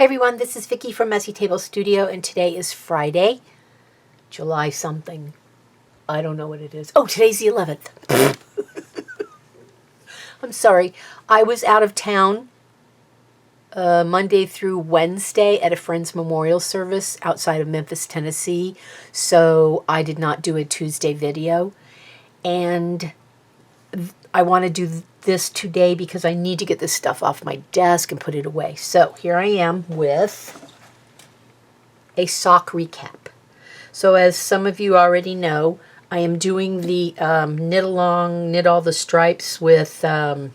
Hey everyone, this is Vicki from Messy Table Studio, and today is Friday, July something. I don't know what it is. Oh, today's the 11th. I'm sorry. I was out of town Monday through Wednesday at a friend's memorial service outside of Memphis, Tennessee, so I did not do a Tuesday video. And I want to do this today because I need to get this stuff off my desk and put it away. So here I am with a sock recap. So as some of you already know, I am doing the knit along, knit all the stripes with, oh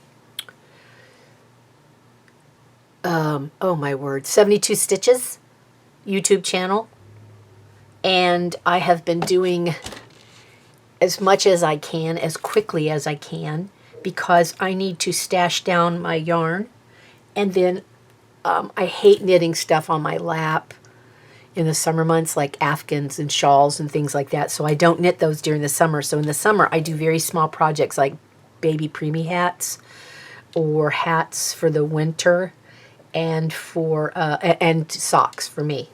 my word, 72 Stitches YouTube channel. And I have been doing as much as I can, as quickly as I can, because I need to stash down my yarn. And then I hate knitting stuff on my lap in the summer months, like afghans and shawls and things like that. So I don't knit those during the summer. So in the summer, I do very small projects like baby preemie hats or hats for the winter, and for and socks for me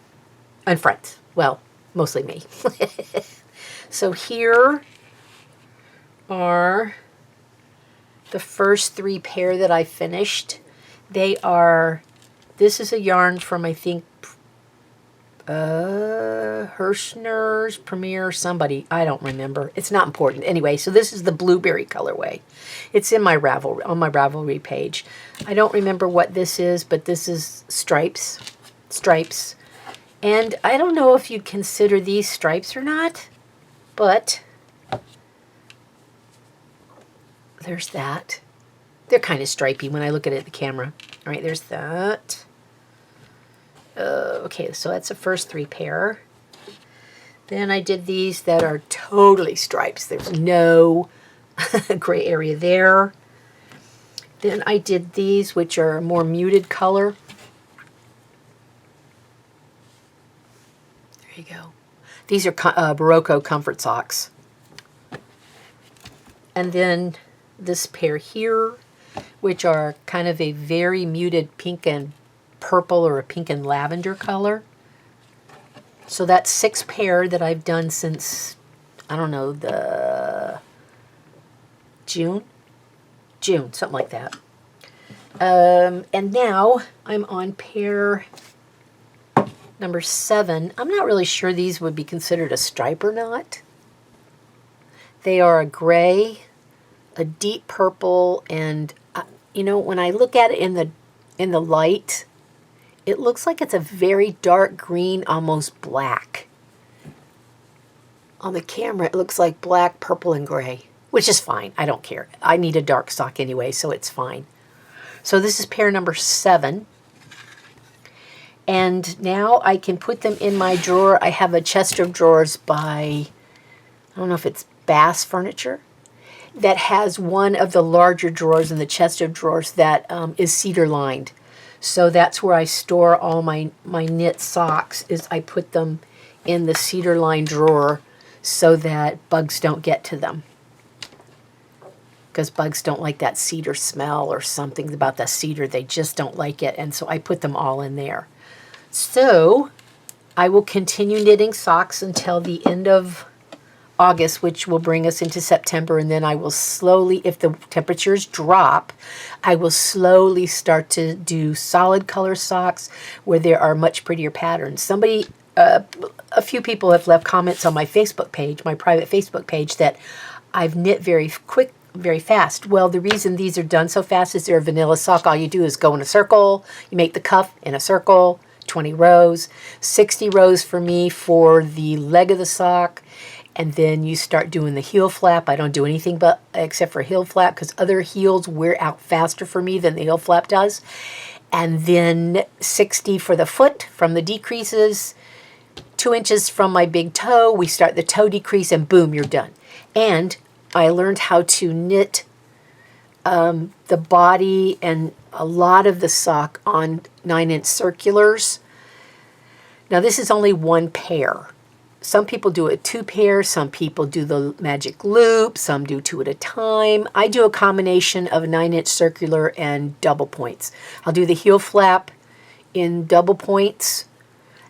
and friends. Well, mostly me. So here are the first 3 pair that I finished. They are, this is a yarn from, I think, Hirschner's Premier, somebody, I don't remember. It's not important. Anyway, so this is the blueberry colorway. It's in my Ravelry, on my Ravelry page. I don't remember what this is, but this is stripes. And I don't know if you'd consider these stripes or not, but there's that. They're kind of stripy when I look at it at the camera. All right, there's that. Okay, so that's the first 3 pair. Then I did these that are totally stripes. There's no gray area there. Then I did these, which are a more muted color. There you go. These are Barocco Comfort Socks. And then this pair here, which are kind of a very muted pink and purple, or a pink and lavender color. So that's 6 pair that I've done since, I don't know, the June, something like that. And now I'm on pair number 7. I'm not really sure these would be considered a stripe or not. They are a gray, a deep purple, and you know, when I look at it in the light, it looks like it's a very dark green, almost black. On the camera, it looks like black, purple, and gray, which is fine. I don't care. I need a dark sock anyway, so it's fine. So this is pair number 7. And now I can put them in my drawer. I have a chest of drawers by, I don't know if it's Bass Furniture, that has one of the larger drawers in the chest of drawers that is cedar lined. So that's where I store all my knit socks, is I put them in the cedar lined drawer so that bugs don't get to them. Because bugs don't like that cedar smell, or something about the cedar. They just don't like it. And so I put them all in there. So I will continue knitting socks until the end of August, which will bring us into September, and then I will slowly, if the temperatures drop, I will slowly start to do solid color socks where there are much prettier patterns. Somebody, a few people have left comments on my Facebook page, my private Facebook page, that I've knit very quick, very fast. Well, the reason these are done so fast is they're a vanilla sock. All you do is go in a circle, you make the cuff in a circle, 20 rows, 60 rows for me for the leg of the sock. And then you start doing the heel flap. I don't do anything but except for heel flap, because other heels wear out faster for me than the heel flap does. And then 60 for the foot from the decreases, 2 inches from my big toe. We start the toe decrease, and boom, you're done. And I learned how to knit the body and a lot of the sock on 9-inch circulars. Now this is only 1 pair. Some people do it 2 pairs, some people do the magic loop, some do 2 at a time. I do a combination of a 9-inch circular and double points. I'll do the heel flap in double points.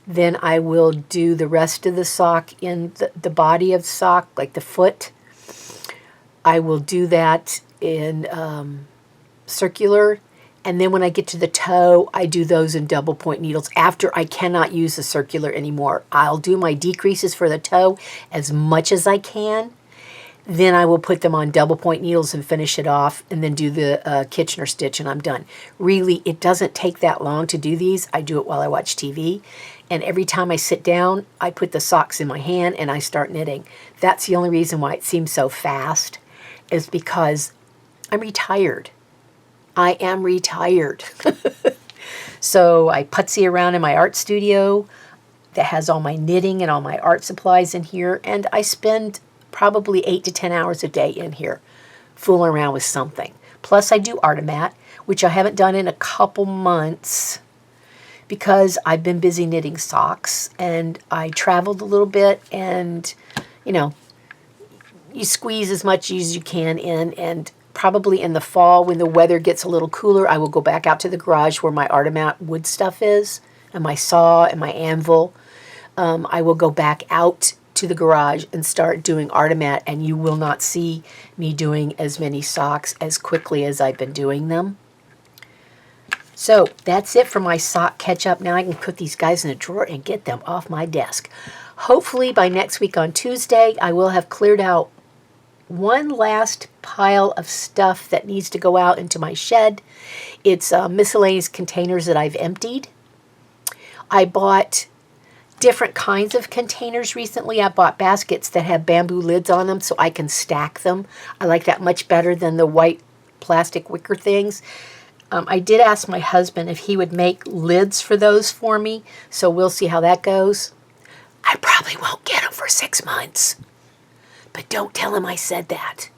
Then I will do the rest of the sock in the body of the sock, like the foot. I will do that in circular. And then when I get to the toe, I do those in double point needles after I cannot use the circular anymore. I'll do my decreases for the toe as much as I can. Then I will put them on double point needles and finish it off, and then do the Kitchener stitch, and I'm done. Really, it doesn't take that long to do these. I do it while I watch TV. And every time I sit down, I put the socks in my hand and I start knitting. That's the only reason why it seems so fast, is because I'm retired. I am retired. So I putsy around in my art studio that has all my knitting and all my art supplies in here, and I spend probably 8 to 10 hours a day in here fooling around with something. Plus I do Artemat, which I haven't done in a couple months because I've been busy knitting socks, and I traveled a little bit, and you squeeze as much as you can in, and probably in the fall when the weather gets a little cooler, I will go back out to the garage where my Artemat wood stuff is, and my saw and my anvil. I will go back out to the garage and start doing Artemat, and you will not see me doing as many socks as quickly as I've been doing them. So that's it for my sock catch up. Now I can put these guys in a drawer and get them off my desk. Hopefully by next week on Tuesday, I will have cleared out one last pile of stuff that needs to go out into my shed. It's miscellaneous containers that I've emptied. I bought different kinds of containers recently. I bought baskets that have bamboo lids on them so I can stack them. I like that much better than the white plastic wicker things. I did ask my husband if he would make lids for those for me, so we'll see how that goes. I probably won't get them for 6 months, but don't tell him I said that.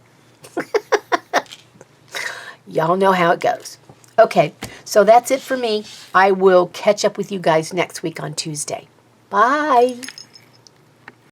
Y'all know how it goes. Okay, so that's it for me. I will catch up with you guys next week on Tuesday. Bye.